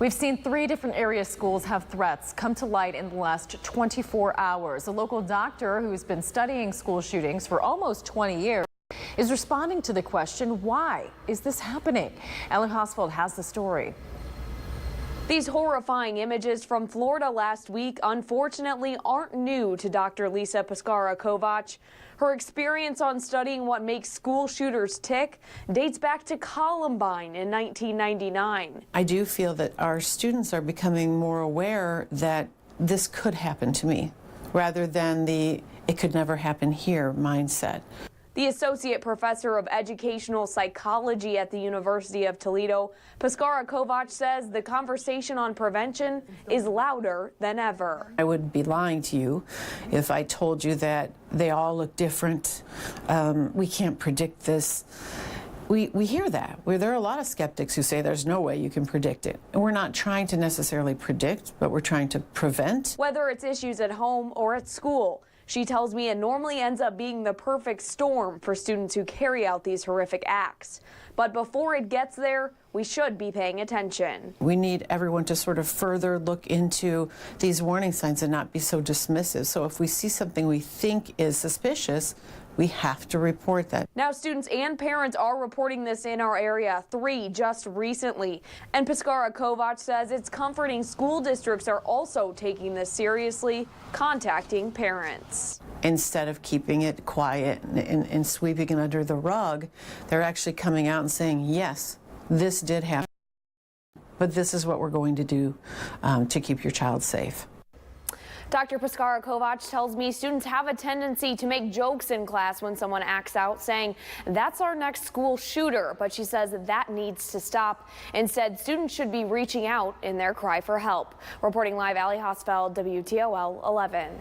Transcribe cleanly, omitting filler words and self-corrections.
We've seen 3 different area schools have threats come to light in the last 24 hours. A local doctor who's been studying school shootings for almost 20 years is responding to the question, why is this happening? Ellen Hosfeld has the story. These horrifying images from Florida last week unfortunately aren't new to Dr. Lisa Pescara-Kovach. Her experience on studying what makes school shooters tick dates back to Columbine in 1999. I do feel that our students are becoming more aware that this could happen to me, rather than the "it could never happen here" mindset. The Associate Professor of Educational Psychology at the University of Toledo, Pescara-Kovach, says the conversation on prevention is louder than ever. I would be lying to you if I told you that they all look different. We can't predict this. We hear that. There are a lot of skeptics who say there's no way you can predict it. And we're not trying to necessarily predict, but we're trying to prevent. Whether it's issues at home or at school, she tells me it normally ends up being the perfect storm for students who carry out these horrific acts. But before it gets there, we should be paying attention. We need everyone to sort of further look into these warning signs and not be so dismissive. So if we see something we think is suspicious, we have to report that. Now students and parents are reporting this in our area, 3 just recently. And Pescara-Kovach says it's comforting school districts are also taking this seriously, contacting parents. Instead of keeping it quiet and sweeping it under the rug, they're actually coming out and saying, yes, this did happen, but this is what we're going to do to keep your child safe. Dr. Pescara-Kovach tells me students have a tendency to make jokes in class when someone acts out, saying, "That's our next school shooter," but she says that needs to stop. Instead, students should be reaching out in their cry for help. Reporting live, Ellen Hosfeld, WTOL 11.